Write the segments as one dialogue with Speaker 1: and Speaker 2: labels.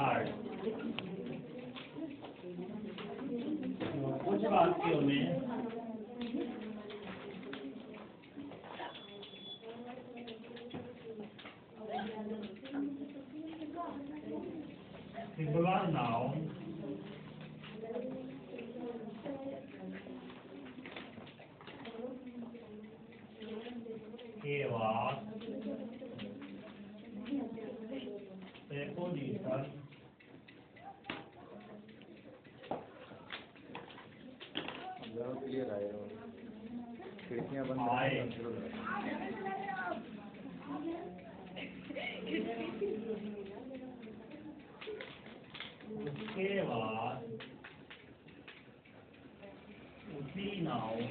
Speaker 1: Hard. तो कुछ वाक्यों में सिंगुलर नाउन के बाद प्रेपोजिशन
Speaker 2: क्लियर आएगा, खिड़कियां बंद
Speaker 1: आए उसके बाद उसी नाउन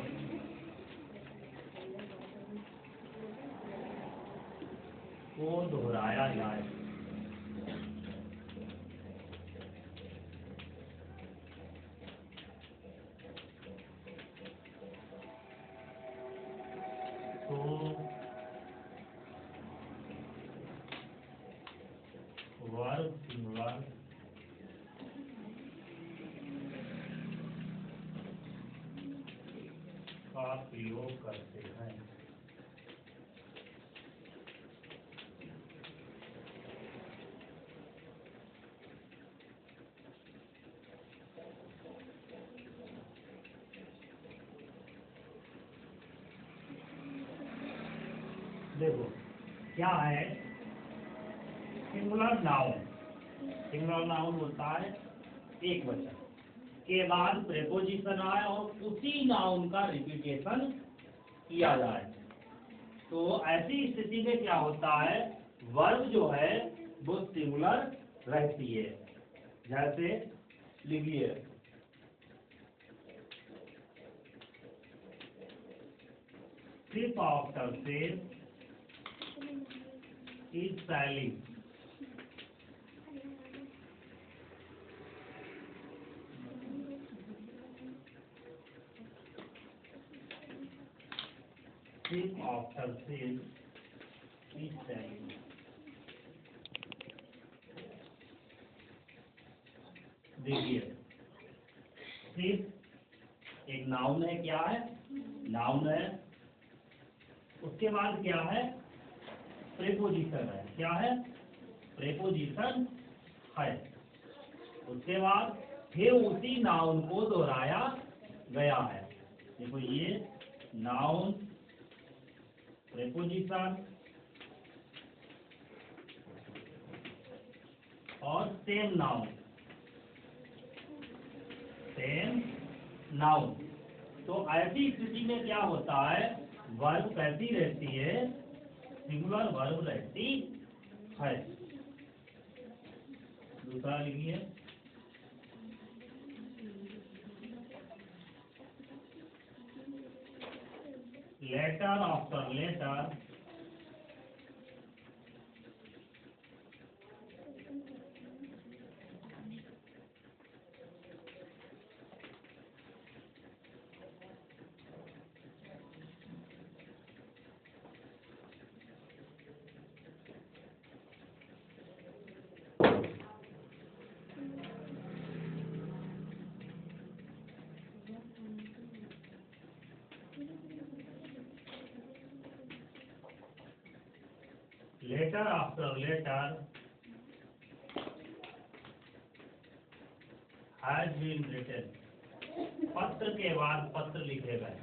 Speaker 1: को दोहराया जाए। तो वर्ब सिंगुलर का प्रयोग करते हैं। देखो क्या है सिंगुलर नाउन। सिंगुलर नाउन होता है एक वचन के बाद प्रेपोजिशन आए और उसी नाउन का रिपीटेशन किया जाए। तो ऐसी स्थिति में क्या होता है, वर्ब जो है वो सिंगुलर रहती है। जैसे लिखिए सिर्फ आफ्टर से is selling। Sleep after sale is selling। देखिए सिर्फ एक नाउन है, क्या है नाउन है, उसके बाद क्या है प्रेपोजिशन है। क्या है प्रेपोजिशन है। उसके बाद फिर उसी नाउन को दोहराया गया है। देखो ये नाउन प्रेपोजिशन और सेम नाउन। तो ऐसी स्थिति में क्या होता है, वर्ब कैसी रहती है, सिंगुलर वर्ब रहती है। दूसरा लिखिए letter after letter letter after letter has been written. पत्र के बाद पत्र लिखे गए।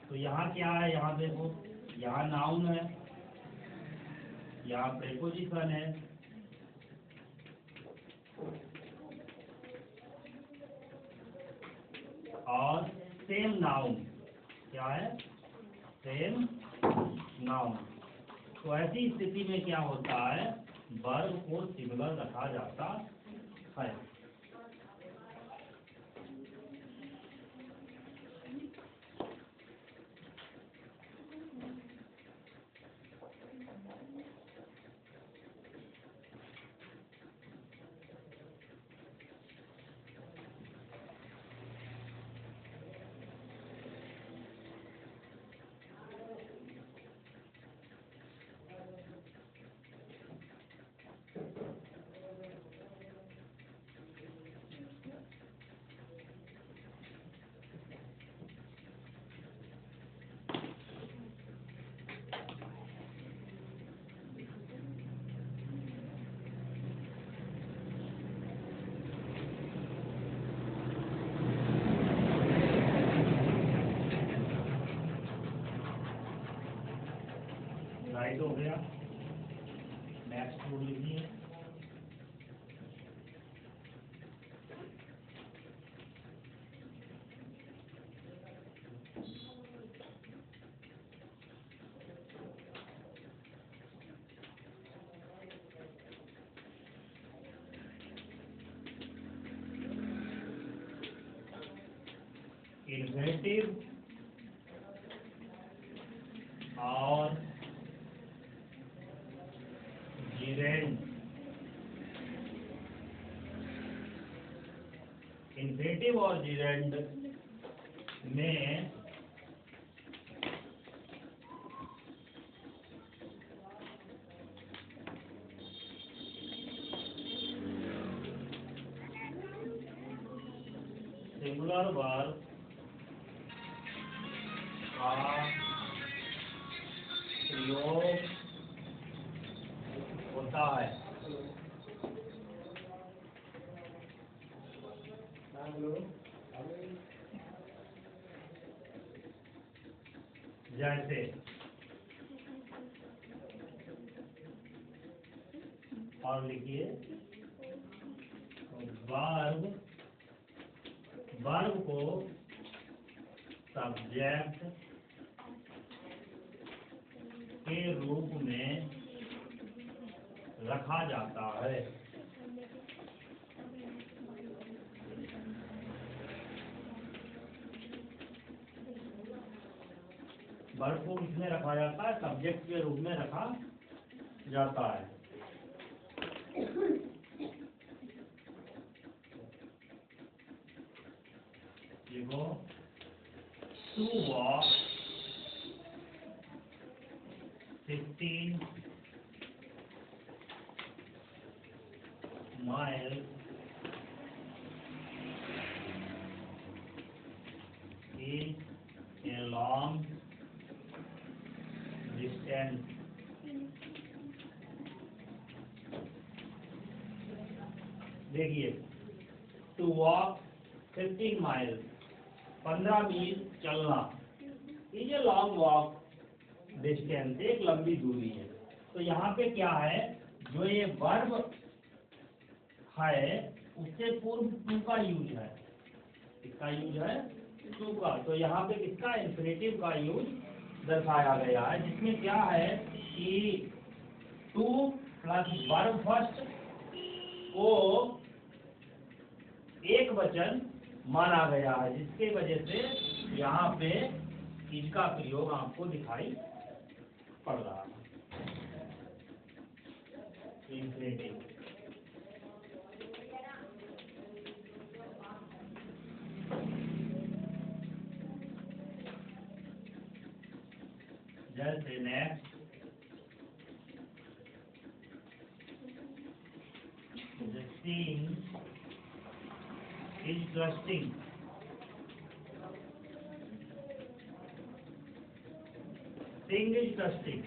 Speaker 1: तो यहाँ क्या है, यहाँ देखो यहाँ नाउन है, यहाँ प्रेपोजिशन है, और सेम नाउन। क्या है सेम नाउन। तो ऐसी स्थिति में क्या होता है, वर्ब को सिंगुलर रखा जाता है। नेक्स्ट रूल लिखिए। इन्फिनेटिव और जीरेंड, इन्फिनेटिव और जीरेंड में सिंगुलर वर्ब का प्रयोग होता है। जैसे और लिखिए, वर्ब को सब्जेक्ट के रूप में रखा जाता है। वर्ब को किसमें रखा जाता है? सब्जेक्ट के रूप में रखा जाता है। देखो, to walk 15 miles is a long distance. देखिए, टू वॉक 15 miles, 15 मील चलना, is a long walk distance, एक लंबी दूरी है। तो यहाँ पे क्या है, जो ये वर्ब है उससे पूर्व टू का यूज है। किसका यूज है? टू का। तो यहाँ पे किसका? इन्फिनेटिव का यूज दर्शाया गया है, जिसमें क्या है कि टू प्लस वर्ब फर्स्ट को एक वचन माना गया है, जिसके वजह से यहाँ पे इसका प्रयोग आपको दिखाई पड़ रहा है। इन्फिनेटिव जैसे next, seeing is trusting, seeing is trusting,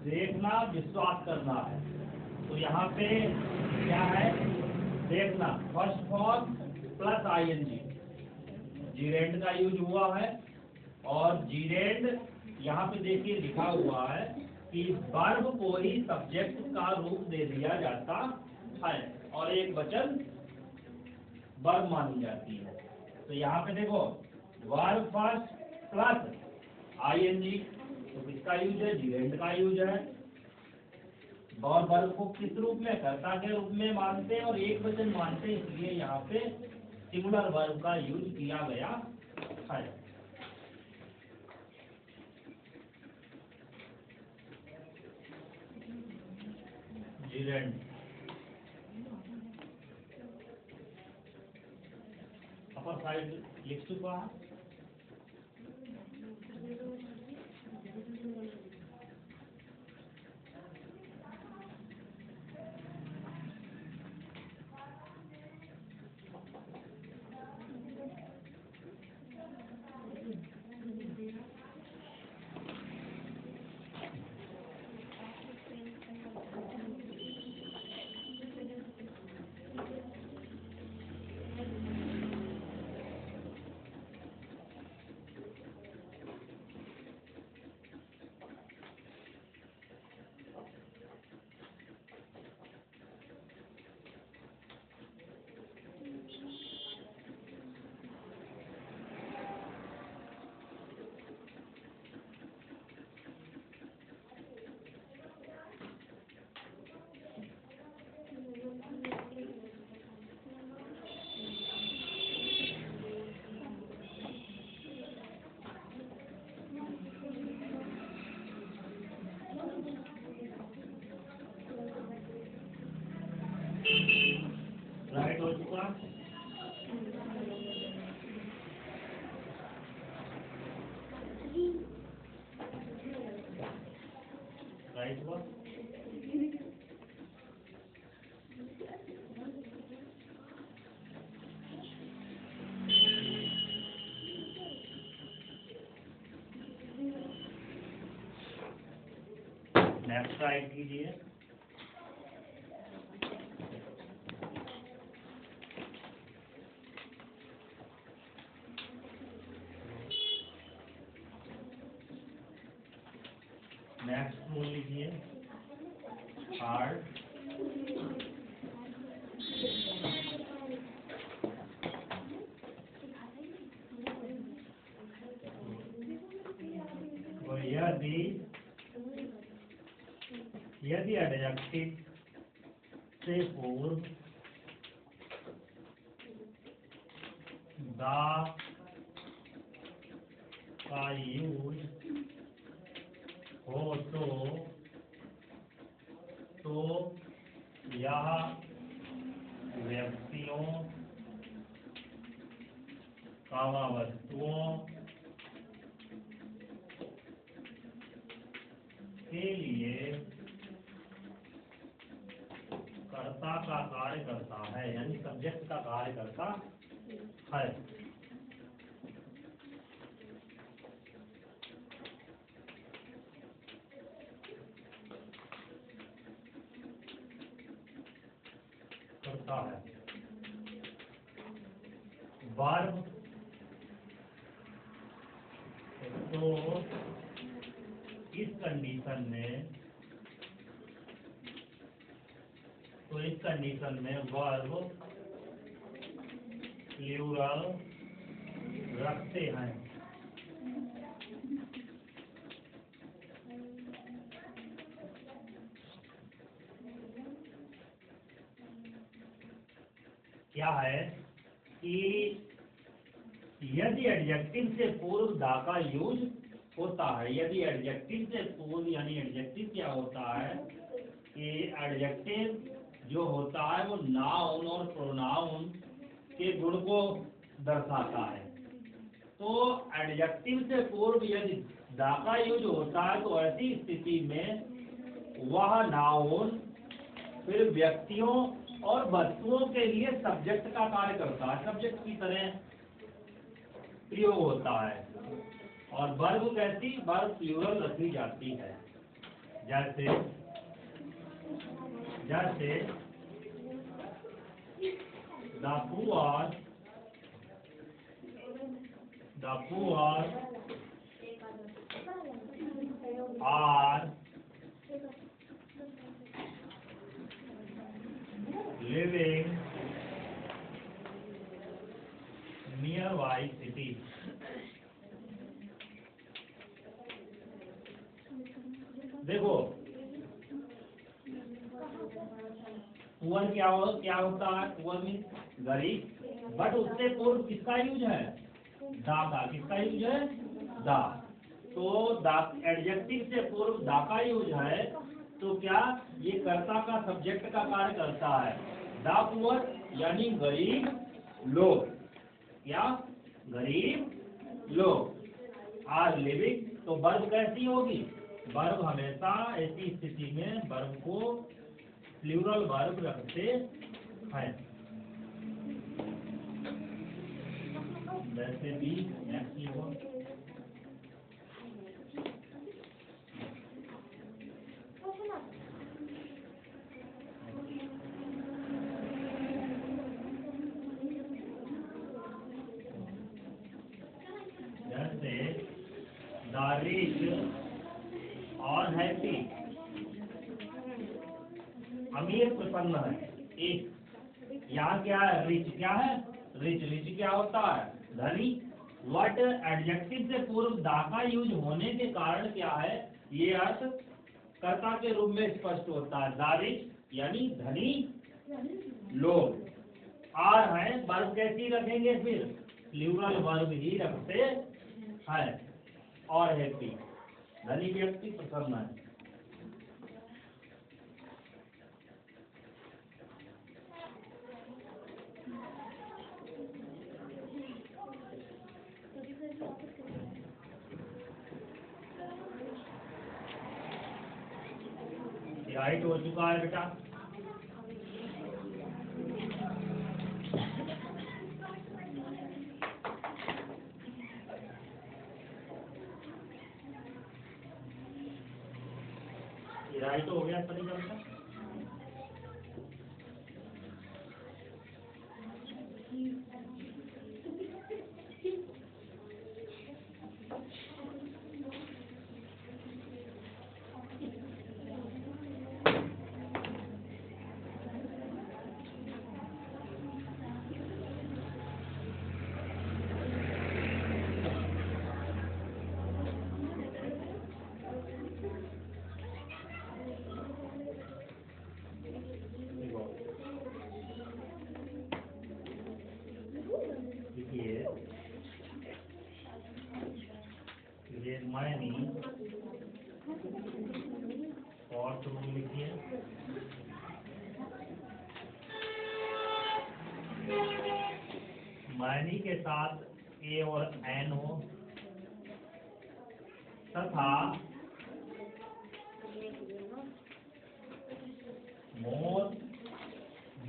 Speaker 1: देखना विश्वास करना है। तो यहाँ पे क्या है? देखना first form plus ING, gerund का यूज हुआ है। और जीरेंड यहाँ पे देखिए लिखा हुआ है कि वर्ब को ही सब्जेक्ट का रूप दे दिया जाता है और एक वचन वर्ब मानी जाती है। तो यहाँ पे देखो, वर्ब फर्स्ट प्लस आईएनजी, तो किसका यूज है? जीरेंड का यूज है। और वर्ब को किस रूप में? कर्ता के रूप में मानते हैं और एक वचन मानते हैं, इसलिए यहाँ पे सिंगुलर वर्ब का यूज किया गया है। जीरेंड अपर साइड लिख चुका है। हो चुका। राइट हुआ। नेक्स्ट राइट कीजिए। नेक्स्ट रूल लीजिए। हार्ड यदि एडजेक्टिव से पूर्व दा का यूज हो तो यह व्यक्तियों कामा वस्तुओं के लिए कर्ता का कार्य करता है, यानी सब्जेक्ट का कार्य करता है। करता है। वर्ब तो इस कंडीशन में वर्ब प्लूरल रखते हैं। क्या है कि यदि एडजेक्टिव से पूर्व दा का यूज होता है, यदि एडजेक्टिव से पूर्व, यानी एडजेक्टिव क्या होता है कि एडजेक्टिव जो होता है वो नाउन और प्रोनाउन के गुण को दर्शाता है। तो एडजेक्टिव से पूर्व यदि दा का यूज होता है तो ऐसी स्थिति में वह नाउन फिर व्यक्तियों और वस्तुओं के लिए सब्जेक्ट का कार्य करता है, सब्जेक्ट की तरह प्रयोग होता है। और वर्ब कैसी, वर्ब प्लूरल रखी जाती है। जैसे the poor are living nearby city। देखो पुअर क्या होता है, पुअर मीन्स गरीब, बट उससे पूर्व किसका यूज है, दा का। किसका यूज है, दा। तो दा एडजेक्टिव से पूर्व दा का यूज है तो क्या ये कर्ता का सब्जेक्ट का कार्य करता है। दा पुअर यानी गरीब लोग, क्या गरीब लोग आर लिविंग। तो वर्ब कैसी होगी, वर्ब हमेशा ऐसी स्थिति में वर्ब को प्लूरल वर्ब रखते हैं। वैसे भी नेक्स्ट लिखो। जैसे द रिच और हैप्पी, अमीर प्रसन्न है। एक यहाँ क्या है, रिच क्या है, रिच क्या होता है, धनी। वट एडजेक्टिव से पूर्व दा का यूज होने के कारण क्या है, ये अर्थ कर्ता के रूप में स्पष्ट होता है। द रिच यानी धनी लोग। आर है, वर्ब कैसी रखेंगे, फिर प्लूरल वर्ब ही रखते हैं। और हैप्पी धनी व्यक्ति प्रसन्न है। राइट हो चुका है बेटा। राइट हो गया सभी का। ये मनी और शुरू लिखिए। मनी के साथ ए और एन हो तथा मोर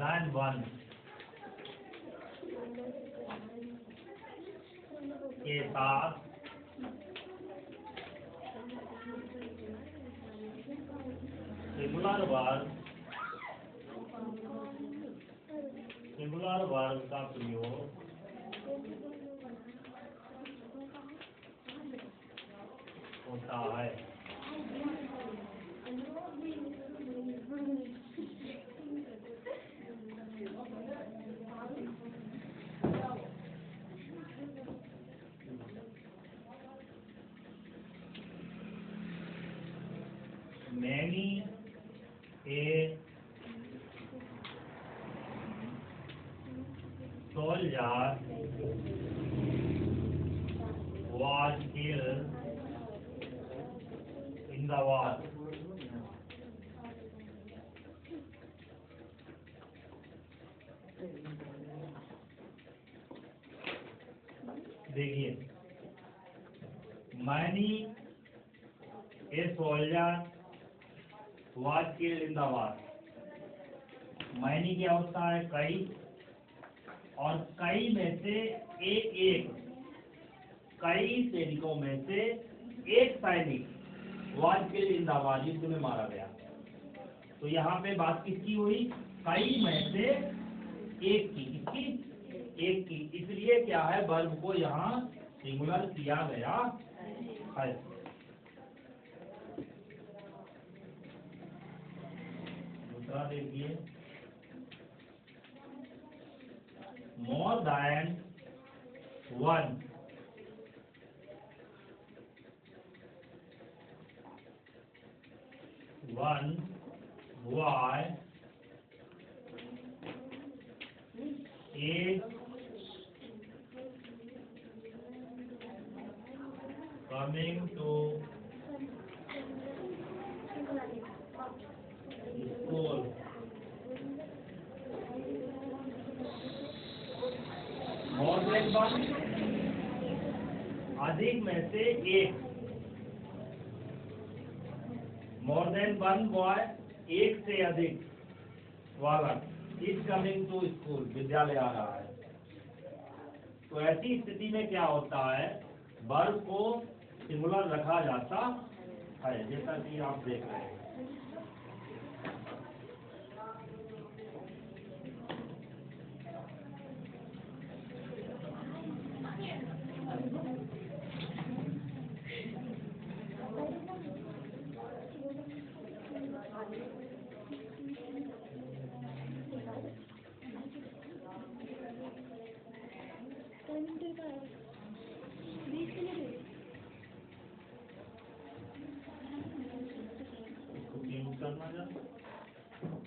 Speaker 1: देन वन के साथ सिंगुलर वर्ब का प्रयोग होता है। Many a soldier was killed in the war. देखिए, many a soldier was killed in the war. many क्या होता है? कई, और कई में से एक, कई सैनिकों में से एक सैनिक was killed in the war, युद्ध में मारा गया। तो यहाँ पे बात किसकी हुई? कई में से एक की। किसकी? एक की। इसलिए क्या है, वर्ब को यहाँ सिंगुलर किया गया है। दूसरा देखिए, more than one boy is coming to school. More than one, अधिक में से एक। More than one boy, एक से अधिक वाला is coming to school, विद्यालय आ रहा है। तो ऐसी स्थिति में क्या होता है, वर्ब को सिंगुलर रखा जाता है, जैसा कि आप देख रहे हैं।